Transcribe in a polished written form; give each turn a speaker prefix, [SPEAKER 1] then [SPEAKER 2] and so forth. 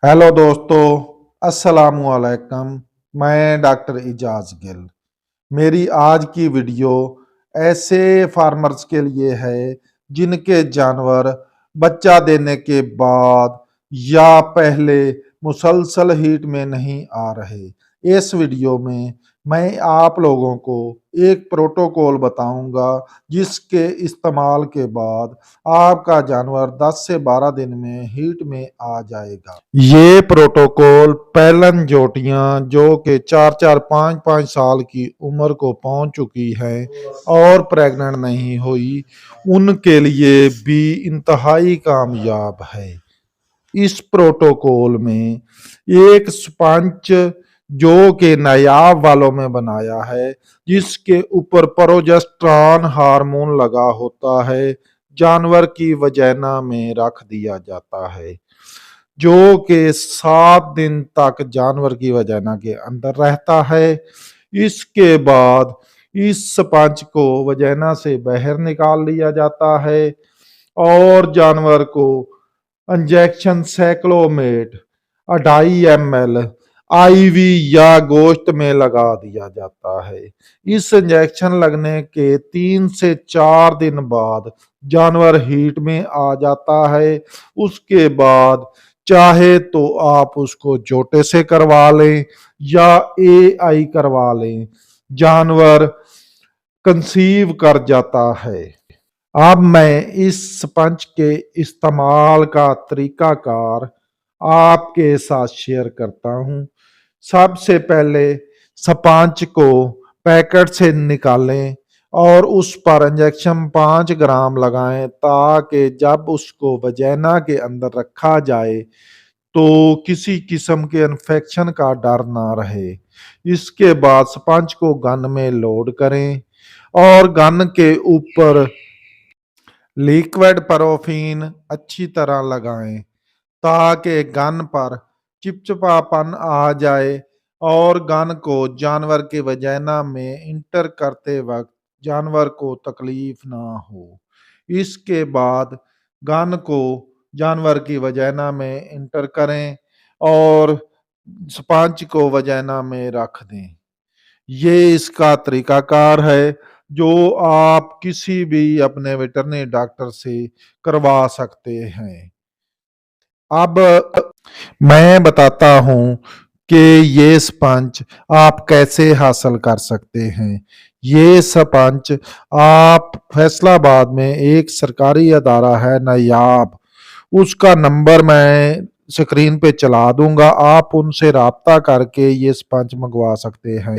[SPEAKER 1] Hello दोस्तों, अस्सलामुअलैकुम। मैं डॉक्टर इजाज गिल। मेरी आज की वीडियो ऐसे फार्मर्स के लिए है जिनके जानवर बच्चा देने के बाद या पहले मुसलसल हीट में नहीं आ रहे। इस वीडियो में मैं आप लोगों को एक प्रोटोकॉल बताऊंगा जिसके इस्तेमाल के बाद आपका जानवर 10 से 12 दिन में हीट में आ जाएगा। ये प्रोटोकॉल पैलन जोटियां जो कि 4-4 5-5 साल की उम्र को पहुंच चुकी हैं और प्रेग्नेंट नहीं हुई, उनके लिए भी इंतहाई कामयाब है। इस प्रोटोकॉल में एक स्पंज जो कि नायाब वालों में बनाया है, जिसके ऊपर प्रोजेस्टेरॉन हार्मोन लगा होता है, जानवर की वजाइना में रख दिया जाता है, जो कि 7 दिन तक जानवर की वजाइना के अंदर रहता है। इसके बाद इस स्पंज को वजाइना से बाहर निकाल लिया जाता है और जानवर को इंजेक्शन साइक्लोमेट 2.5 ml आईवी या गोश्त में लगा दिया जाता है। इस इंजेक्शन लगने के 3 से 4 दिन बाद जानवर हीट में आ जाता है। उसके बाद चाहे तो आप उसको जोटे से करवा लें या एआई करवा लें, जानवर कंसीव कर जाता है। अब मैं इस स्पंज के इस्तेमाल का तरीकाकार आपके साथ शेयर करता हूं। सबसे पहले स्पंज को पैकेट से निकालें और उस पर इंजेक्शन 5 ग्राम लगाएं, ताकि जब उसको वजाइना के अंदर रखा जाए तो किसी किस्म के इन्फेक्शन का डर ना रहे। इसके बाद स्पंज को गन में लोड करें और गन के ऊपर लिक्विड पैराफिन अच्छी तरह लगाएं, ताकि गन पर चिपचिपापन आ जाए और गन को जानवर के वजाइना में इंटर करते वक्त जानवर को तकलीफ ना हो। इसके बाद गन को जानवर की वजाइना में इंटर करें और स्पंज को वजाइना में रख दें। ये इसका तरीकाकार है जो आप किसी भी अपने वेटरनरी डॉक्टर से करवा सकते हैं। अब मैं बताता हूं कि ये स्पंज आप कैसे हासिल कर सकते हैं। ये स्पंज आप फैसलाबाद में एक सरकारी अदारा है नायाब, उसका नंबर मैं स्क्रीन पे चला दूंगा, आप उनसे राब्ता करके ये स्पंज मंगवा सकते हैं।